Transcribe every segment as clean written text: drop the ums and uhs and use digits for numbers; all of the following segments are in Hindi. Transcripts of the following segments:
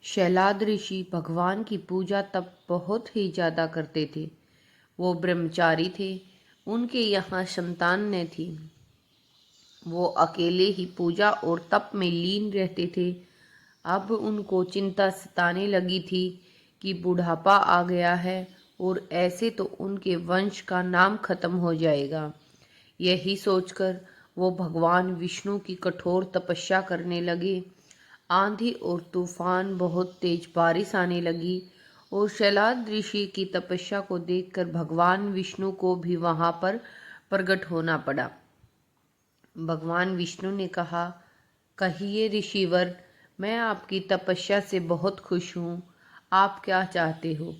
शैलाद ऋषि भगवान की पूजा तब बहुत ही ज़्यादा करते थे। वो ब्रह्मचारी थे, उनके यहाँ संतान न थी। वो अकेले ही पूजा और तप में लीन रहते थे। अब उनको चिंता सताने लगी थी कि बुढ़ापा आ गया है और ऐसे तो उनके वंश का नाम खत्म हो जाएगा। यही सोचकर वो भगवान विष्णु की कठोर तपस्या करने लगे। आंधी और तूफान, बहुत तेज बारिश आने लगी और शैलाद ऋषि की तपस्या को देखकर भगवान विष्णु को भी वहां पर प्रकट होना पड़ा। भगवान विष्णु ने कहा, कहिए ऋषिवर, मैं आपकी तपस्या से बहुत खुश हूँ, आप क्या चाहते हो?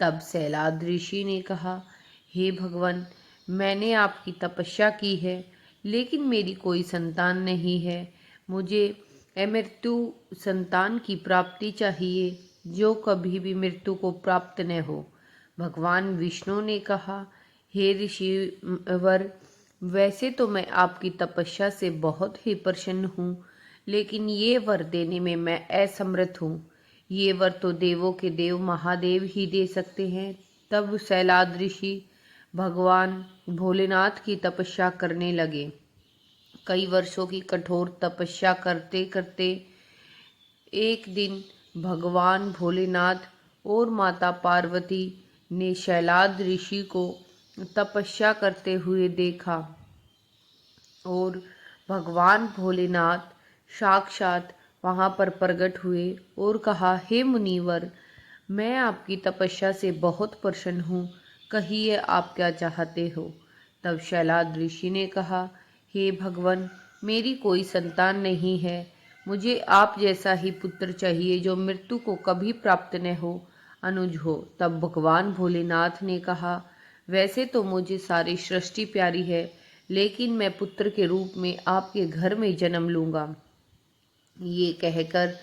तब शैलाद ऋषि ने कहा, हे भगवान, मैंने आपकी तपस्या की है, लेकिन मेरी कोई संतान नहीं है। मुझे अमृत्यु संतान की प्राप्ति चाहिए, जो कभी भी मृत्यु को प्राप्त न हो। भगवान विष्णु ने कहा, हे ऋषिवर, वैसे तो मैं आपकी तपस्या से बहुत ही प्रसन्न हूँ, लेकिन ये वर देने में मैं असमर्थ हूँ। ये वर तो देवों के देव महादेव ही दे सकते हैं। तब शैलाद ऋषि भगवान भोलेनाथ की तपस्या करने लगे। कई वर्षों की कठोर तपस्या करते करते एक दिन भगवान भोलेनाथ और माता पार्वती ने शैलाद ऋषि को तपस्या करते हुए देखा और भगवान भोलेनाथ साक्षात वहां पर प्रकट हुए और कहा, हे मुनिवर, मैं आपकी तपस्या से बहुत प्रसन्न हूँ, कहिए आप क्या चाहते हो? तब शैलाद ऋषि ने कहा, हे भगवान, मेरी कोई संतान नहीं है। मुझे आप जैसा ही पुत्र चाहिए जो मृत्यु को कभी प्राप्त न हो, अनुज हो। तब भगवान भोलेनाथ ने कहा, वैसे तो मुझे सारी सृष्टि प्यारी है, लेकिन मैं पुत्र के रूप में आपके घर में जन्म लूंगा। ये कहकर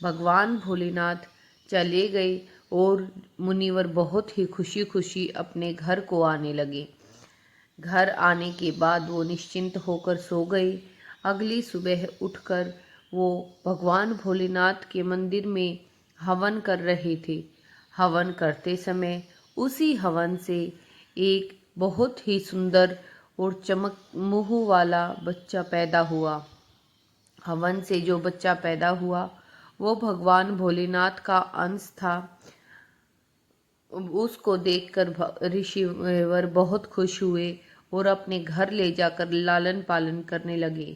भगवान भोलेनाथ चले गए और मुनिवर बहुत ही खुशी खुशी अपने घर को आने लगे। घर आने के बाद वो निश्चिंत होकर सो गए। अगली सुबह उठकर वो भगवान भोलेनाथ के मंदिर में हवन कर रहे थे। हवन करते समय उसी हवन से एक बहुत ही सुंदर और चमक मुँह वाला बच्चा पैदा हुआ। हवन से जो बच्चा पैदा हुआ वो भगवान भोलेनाथ का अंश था। उसको देखकर ऋषिवर बहुत खुश हुए और अपने घर ले जाकर लालन पालन करने लगे।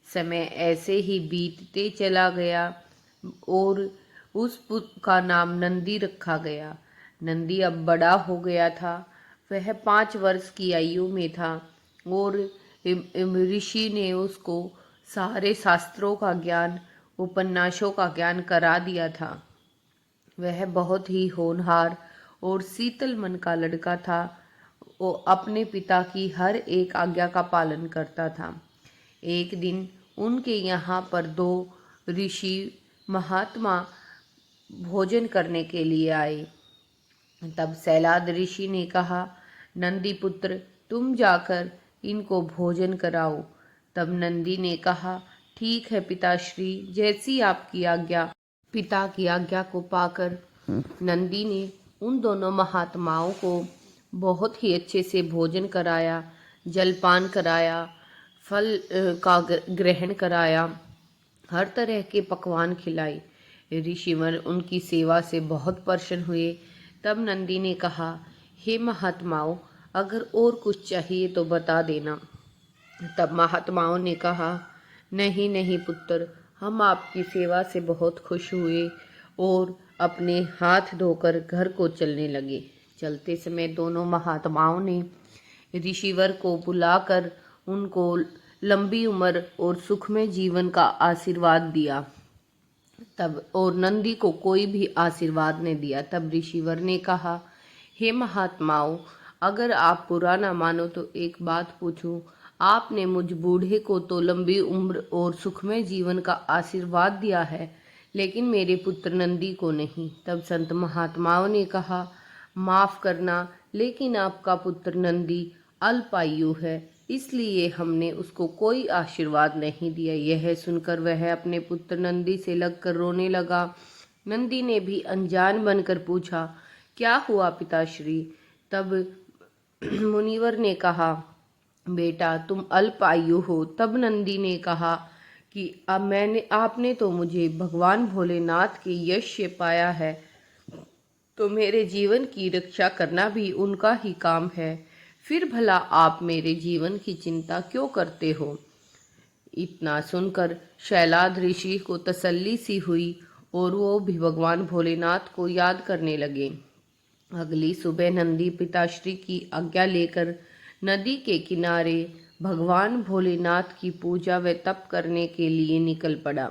समय ऐसे ही बीतते चला गया और उस पुत्र का नाम नंदी रखा गया। नंदी अब बड़ा हो गया था। वह 5 वर्ष की आयु में था और ऋषि ने उसको सारे शास्त्रों का ज्ञान, उपन्यासों का ज्ञान करा दिया था। वह बहुत ही होनहार और शीतल मन का लड़का था। वो अपने पिता की हर एक आज्ञा का पालन करता था। एक दिन उनके यहाँ पर 2 ऋषि महात्मा भोजन करने के लिए आए। तब शैलाद ऋषि ने कहा, नंदी पुत्र, तुम जाकर इनको भोजन कराओ। तब नंदी ने कहा, ठीक है पिताश्री, जैसी आपकी आज्ञा। पिता की आज्ञा को पाकर नंदी ने उन दोनों महात्माओं को बहुत ही अच्छे से भोजन कराया, जलपान कराया, फल का ग्रहण कराया, हर तरह के पकवान खिलाए। ऋषिवर उनकी सेवा से बहुत प्रसन्न हुए। तब नंदी ने कहा, हे महात्माओं, अगर और कुछ चाहिए तो बता देना। तब महात्माओं ने कहा, नहीं नहीं पुत्र, हम आपकी सेवा से बहुत खुश हुए और अपने हाथ धोकर घर को चलने लगे। चलते समय दोनों महात्माओं ने ऋषिवर को बुलाकर उनको लंबी उम्र और सुखमय जीवन का आशीर्वाद दिया। तब और नंदी को कोई भी आशीर्वाद नहीं दिया। तब ऋषिवर ने कहा, हे महात्माओं, अगर आप बुरा ना मानो तो एक बात पूछूं। आपने मुझ बूढ़े को तो लंबी उम्र और सुखमय जीवन का आशीर्वाद दिया है, लेकिन मेरे पुत्र नंदी को नहीं। तब संत महात्माओं ने कहा, माफ करना, लेकिन आपका पुत्र नंदी अल्पायु है, इसलिए हमने उसको कोई आशीर्वाद नहीं दिया। यह सुनकर वह अपने पुत्र नंदी से लगकर रोने लगा। नंदी ने भी अनजान बनकर पूछा, क्या हुआ पिताश्री? तब मुनिवर ने कहा, बेटा तुम अल्प आयु हो। तब नंदी ने कहा कि अब आपने तो मुझे भगवान भोलेनाथ के यश से पाया है, तो मेरे जीवन की रक्षा करना भी उनका ही काम है। फिर भला आप मेरे जीवन की चिंता क्यों करते हो? इतना सुनकर शैलाद ऋषि को तसल्ली सी हुई और वो भी भगवान भोलेनाथ को याद करने लगे। अगली सुबह नंदी पिताश्री की आज्ञा लेकर नदी के किनारे भगवान भोलेनाथ की पूजा व तप करने के लिए निकल पड़ा।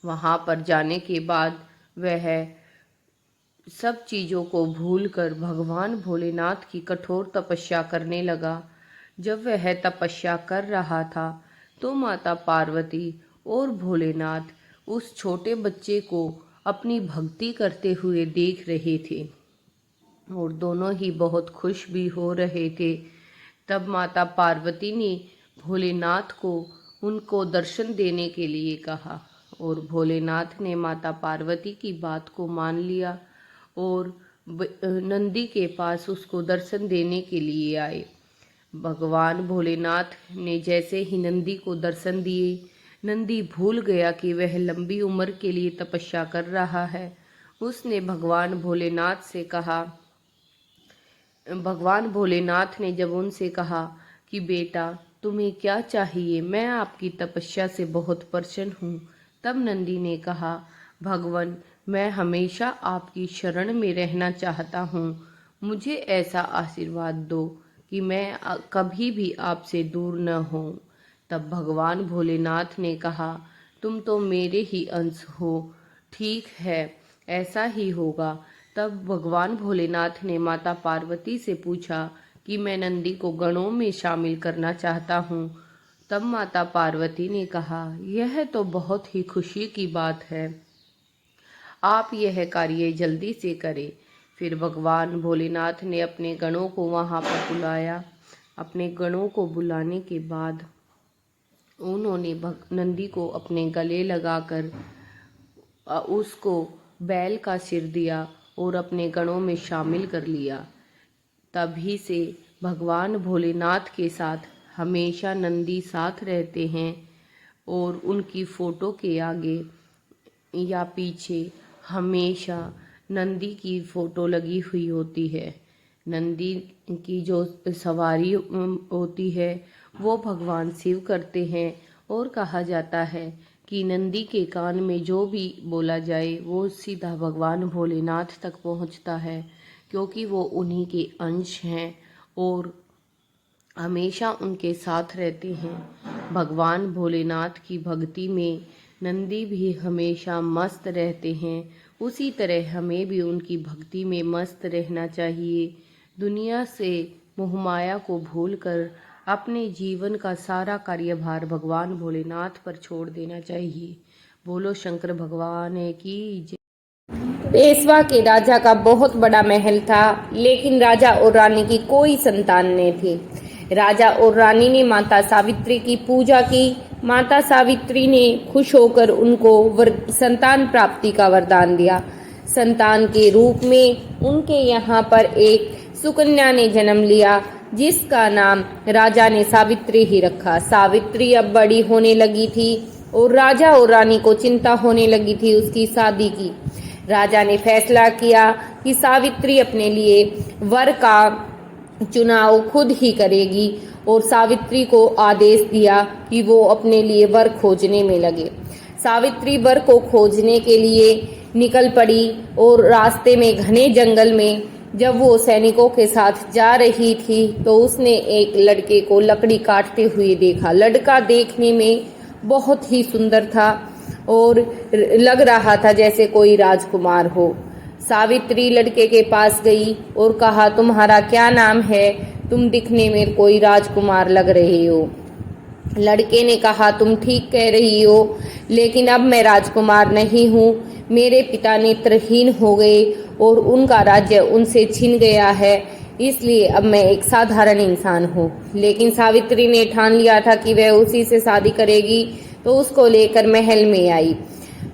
वहां पर जाने के बाद वह सब चीज़ों को भूलकर भगवान भोलेनाथ की कठोर तपस्या करने लगा। जब वह तपस्या कर रहा था तो माता पार्वती और भोलेनाथ उस छोटे बच्चे को अपनी भक्ति करते हुए देख रहे थे और दोनों ही बहुत खुश भी हो रहे थे। तब माता पार्वती ने भोलेनाथ को उनको दर्शन देने के लिए कहा और भोलेनाथ ने माता पार्वती की बात को मान लिया और नंदी के पास उसको दर्शन देने के लिए आए। भगवान भोलेनाथ ने जैसे ही नंदी को दर्शन दिए, नंदी भूल गया कि वह लंबी उम्र के लिए तपस्या कर रहा है। उसने भगवान भोलेनाथ ने जब उनसे कहा कि बेटा तुम्हें क्या चाहिए, मैं आपकी तपस्या से बहुत प्रसन्न हूँ। तब नंदी ने कहा, भगवान मैं हमेशा आपकी शरण में रहना चाहता हूँ, मुझे ऐसा आशीर्वाद दो कि मैं कभी भी आपसे दूर न हूँ। तब भगवान भोलेनाथ ने कहा, तुम तो मेरे ही अंश हो, ठीक है ऐसा ही होगा। तब भगवान भोलेनाथ ने माता पार्वती से पूछा कि मैं नंदी को गणों में शामिल करना चाहता हूँ। तब माता पार्वती ने कहा, यह तो बहुत ही खुशी की बात है, आप यह कार्य जल्दी से करें। फिर भगवान भोलेनाथ ने अपने गणों को वहां पर बुलाया। अपने गणों को बुलाने के बाद उन्होंने नंदी को अपने गले लगाकर उसको बैल का सिर दिया और अपने गणों में शामिल कर लिया। तभी से भगवान भोलेनाथ के साथ हमेशा नंदी साथ रहते हैं और उनकी फोटो के आगे या पीछे हमेशा नंदी की फोटो लगी हुई होती है। नंदी की जो सवारी होती है वो भगवान शिव करते हैं और कहा जाता है कि नंदी के कान में जो भी बोला जाए वो सीधा भगवान भोलेनाथ तक पहुंचता है, क्योंकि वो उन्हीं के अंश हैं और हमेशा उनके साथ रहते हैं। भगवान भोलेनाथ की भक्ति में नंदी भी हमेशा मस्त रहते हैं। उसी तरह हमें भी उनकी भक्ति में मस्त रहना चाहिए। दुनिया से मोहमाया को भूलकर अपने जीवन का सारा कार्यभार भगवान भोलेनाथ पर छोड़ देना चाहिए। बोलो शंकर भगवान की जय। पेशवा के राजा का बहुत बड़ा महल था, लेकिन राजा और रानी की कोई संतान नहीं थी। राजा और रानी ने माता सावित्री की पूजा की। माता सावित्री ने खुश होकर उनको संतान प्राप्ति का वरदान दिया। संतान के रूप में उनके यहाँ पर एक सुकन्या ने जन्म लिया, जिसका नाम राजा ने सावित्री ही रखा। सावित्री अब बड़ी होने लगी थी और राजा और रानी को चिंता होने लगी थी उसकी शादी की। राजा ने फैसला किया कि सावित्री अपने लिए वर का चुनाव खुद ही करेगी और सावित्री को आदेश दिया कि वो अपने लिए वर खोजने में लगे। सावित्री वर को खोजने के लिए निकल पड़ी और रास्ते में घने जंगल में जब वो सैनिकों के साथ जा रही थी तो उसने एक लड़के को लकड़ी काटते हुए देखा। लड़का देखने में बहुत ही सुंदर था और लग रहा था जैसे कोई राजकुमार हो। सावित्री लड़के के पास गई और कहा, तुम्हारा क्या नाम है? तुम दिखने में कोई राजकुमार लग रहे हो। लड़के ने कहा, तुम ठीक कह रही हो, लेकिन अब मैं राजकुमार नहीं हूँ। मेरे पिता नेत्रहीन हो गए और उनका राज्य उनसे छिन गया है, इसलिए अब मैं एक साधारण इंसान हूँ। लेकिन सावित्री ने ठान लिया था कि वह उसी से शादी करेगी, तो उसको लेकर महल में आई।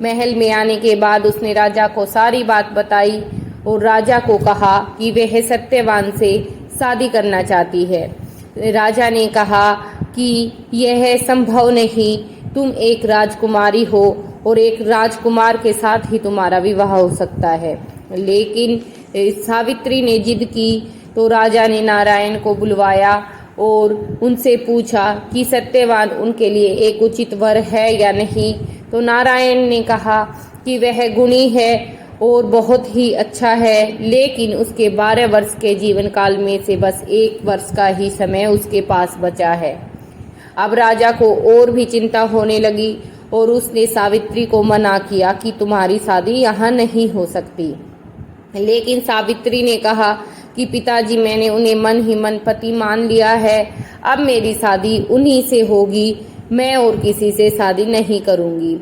महल में आने के बाद उसने राजा को सारी बात बताई और राजा को कहा कि वह सत्यवान से शादी करना चाहती है। राजा ने कहा कि यह संभव नहीं, तुम एक राजकुमारी हो और एक राजकुमार के साथ ही तुम्हारा विवाह हो सकता है। लेकिन सावित्री ने जिद की तो राजा ने नारायण को बुलवाया और उनसे पूछा कि सत्यवान उनके लिए एक उचित वर है या नहीं। तो नारायण ने कहा कि वह गुणी है और बहुत ही अच्छा है, लेकिन उसके 12 वर्ष के जीवन काल में से बस 1 वर्ष का ही समय उसके पास बचा है। अब राजा को और भी चिंता होने लगी और उसने सावित्री को मना किया कि तुम्हारी शादी यहाँ नहीं हो सकती। लेकिन सावित्री ने कहा कि पिताजी, मैंने उन्हें मन ही मन पति मान लिया है, अब मेरी शादी उन्हीं से होगी, मैं और किसी से शादी नहीं करूँगी।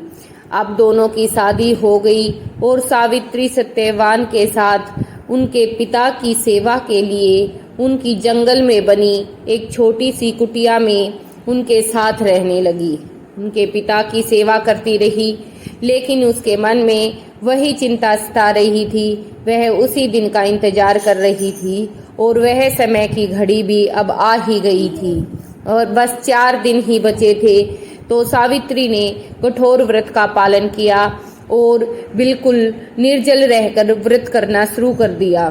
अब दोनों की शादी हो गई और सावित्री सत्यवान के साथ उनके पिता की सेवा के लिए उनकी जंगल में बनी एक छोटी सी कुटिया में उनके साथ रहने लगी। उनके पिता की सेवा करती रही, लेकिन उसके मन में वही चिंता सता रही थी। वह उसी दिन का इंतजार कर रही थी और वह समय की घड़ी भी अब आ ही गई थी और बस 4 दिन ही बचे थे। तो सावित्री ने कठोर व्रत का पालन किया और बिल्कुल निर्जल रहकर व्रत करना शुरू कर दिया।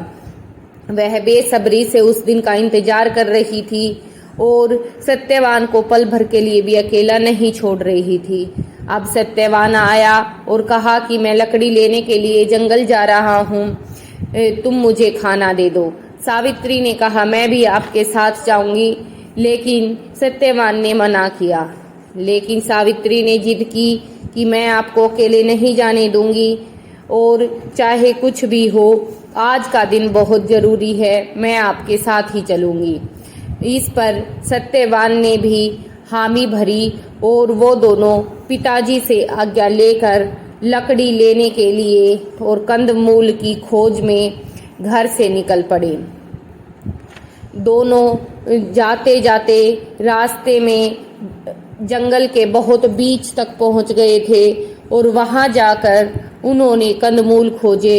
वह बेसब्री से उस दिन का इंतजार कर रही थी और सत्यवान को पल भर के लिए भी अकेला नहीं छोड़ रही थी। अब सत्यवान आया और कहा कि मैं लकड़ी लेने के लिए जंगल जा रहा हूँ, तुम मुझे खाना दे दो। सावित्री ने कहा मैं भी आपके साथ जाऊंगी, लेकिन सत्यवान ने मना किया। लेकिन सावित्री ने जिद की कि मैं आपको अकेले नहीं जाने दूंगी और चाहे कुछ भी हो, आज का दिन बहुत ज़रूरी है, मैं आपके साथ ही चलूंगी। इस पर सत्यवान ने भी हामी भरी और वो दोनों पिताजी से आज्ञा लेकर लकड़ी लेने के लिए और कंदमूल की खोज में घर से निकल पड़े। दोनों जाते जाते रास्ते में जंगल के बहुत बीच तक पहुंच गए थे और वहां जाकर उन्होंने कंदमूल खोजे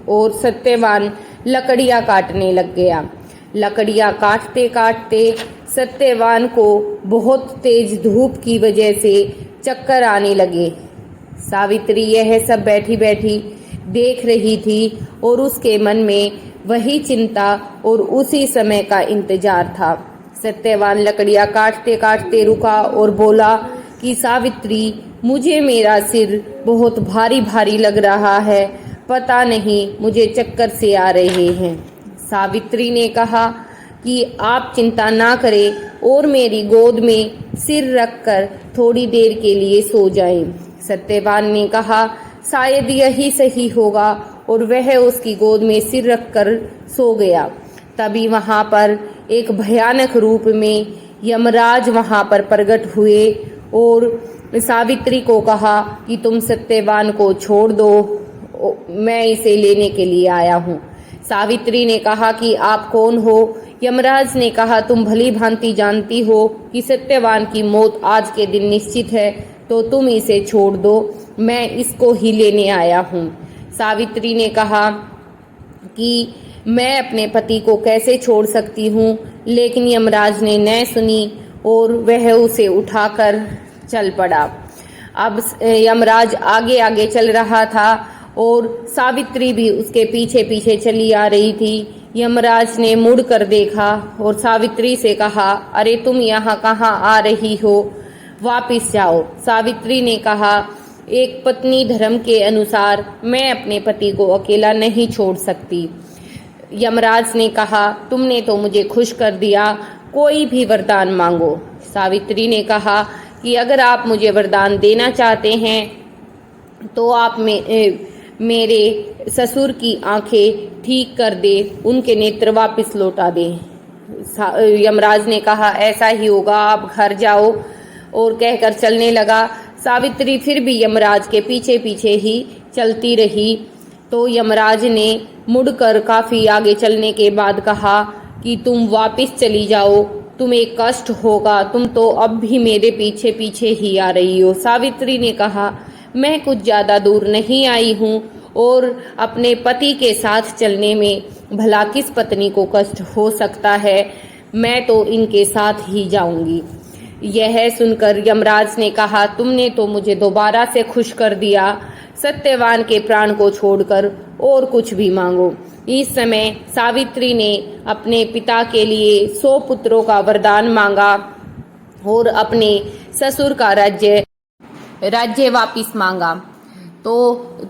और सत्यवान लकड़ियां काटने लग गया। लकड़ियां काटते काटते सत्यवान को बहुत तेज धूप की वजह से चक्कर आने लगे। सावित्री यह सब बैठी बैठी देख रही थी और उसके मन में वही चिंता और उसी समय का इंतजार था। सत्यवान लकड़ियां काटते काटते रुका और बोला कि सावित्री, मुझे मेरा सिर बहुत भारी भारी लग रहा है, पता नहीं मुझे चक्कर से आ रहे हैं। सावित्री ने कहा कि आप चिंता ना करें और मेरी गोद में सिर रखकर थोड़ी देर के लिए सो जाएं। सत्यवान ने कहा शायद यही सही होगा और वह उसकी गोद में सिर रखकर सो गया। तभी वहां पर एक भयानक रूप में यमराज वहां पर प्रकट हुए और सावित्री को कहा कि तुम सत्यवान को छोड़ दो, मैं इसे लेने के लिए आया हूँ। सावित्री ने कहा कि आप कौन हो? यमराज ने कहा तुम भली भांति जानती हो कि सत्यवान की मौत आज के दिन निश्चित है, तो तुम इसे छोड़ दो, मैं इसको ही लेने आया हूँ। सावित्री ने कहा कि मैं अपने पति को कैसे छोड़ सकती हूँ, लेकिन यमराज ने न सुनी और वह उसे उठाकर चल पड़ा। अब यमराज आगे आगे चल रहा था और सावित्री भी उसके पीछे पीछे चली आ रही थी। यमराज ने मुड़ कर देखा और सावित्री से कहा, अरे तुम यहाँ कहाँ आ रही हो, वापिस जाओ। सावित्री ने कहा, एक पत्नी धर्म के अनुसार मैं अपने पति को अकेला नहीं छोड़ सकती। यमराज ने कहा, तुमने तो मुझे खुश कर दिया, कोई भी वरदान मांगो। सावित्री ने कहा कि अगर आप मुझे वरदान देना चाहते हैं तो आप मेरे ससुर की आंखें ठीक कर दे, उनके नेत्र वापस लौटा दे। यमराज ने कहा ऐसा ही होगा, आप घर जाओ, और कहकर चलने लगा। सावित्री फिर भी यमराज के पीछे पीछे ही चलती रही। तो यमराज ने मुड़कर काफी आगे चलने के बाद कहा कि तुम वापस चली जाओ, तुम्हें कष्ट होगा, तुम तो अब भी मेरे पीछे पीछे ही आ रही हो। सावित्री ने कहा मैं कुछ ज़्यादा दूर नहीं आई हूँ और अपने पति के साथ चलने में भला किस पत्नी को कष्ट हो सकता है। मैं तो इनके साथ ही जाऊंगी। यह सुनकर यमराज ने कहा, तुमने तो मुझे दोबारा से खुश कर दिया। सत्यवान के प्राण को छोड़कर और कुछ भी मांगो। इस समय सावित्री ने अपने पिता के लिए 100 पुत्रों का वरदान मांगा और अपने ससुर का राज्य वापिस मांगा। तो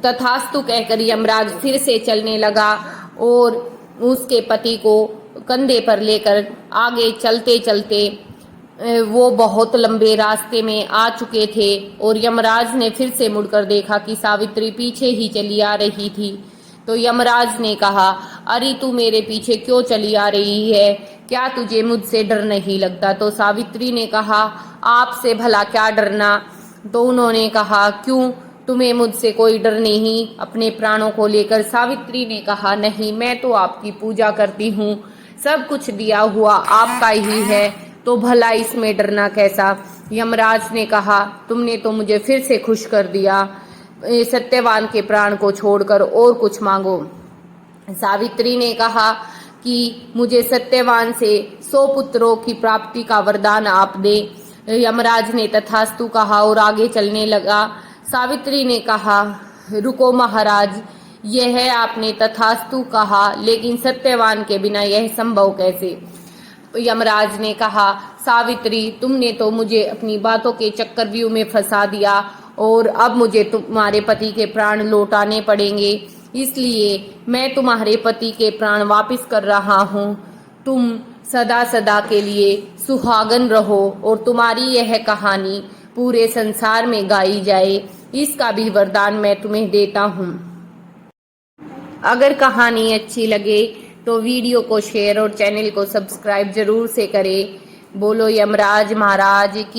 तथास्तु कहकर यमराज फिर से चलने लगा और उसके पति को कंधे पर लेकर आगे चलते चलते वो बहुत लंबे रास्ते में आ चुके थे और यमराज ने फिर से मुड़कर देखा कि सावित्री पीछे ही चली आ रही थी। तो यमराज ने कहा, अरे तू मेरे पीछे क्यों चली आ रही है? क्या तुझे मुझसे डर नहीं लगता? तो सावित्री ने कहा, आपसे भला क्या डरना? तो उन्होंने कहा, क्यों, तुम्हें मुझसे कोई डर नहीं अपने प्राणों को लेकर? सावित्री ने कहा, नहीं, मैं तो आपकी पूजा करती हूँ, सब कुछ दिया हुआ आपका ही है, तो भला इसमें डरना कैसा? यमराज ने कहा, तुमने तो मुझे फिर से खुश कर दिया, सत्यवान के प्राण को छोड़कर और कुछ मांगो। सावित्री ने कहा कि मुझे सत्यवान से 100 पुत्रों की प्राप्ति का वरदान आप दे। यमराज ने तथास्तु कहा और आगे चलने लगा। सावित्री ने कहा, रुको महाराज, यह आपने तथास्तु कहा, लेकिन सत्यवान के बिना यह संभव कैसे? यमराज ने कहा, सावित्री, तुमने तो मुझे अपनी बातों के चक्रव्यूह में फंसा दिया और अब मुझे तुम्हारे पति के प्राण लौटाने पड़ेंगे, इसलिए मैं तुम्हारे पति के प्राण वापस कर रहा हूँ। तुम सदा सदा के लिए सुहागन रहो और तुम्हारी यह कहानी पूरे संसार में गाई जाए, इसका भी वरदान मैं तुम्हें देता हूँ। अगर कहानी अच्छी लगे तो वीडियो को शेयर और चैनल को सब्सक्राइब जरूर से करें। बोलो यमराज महाराज की।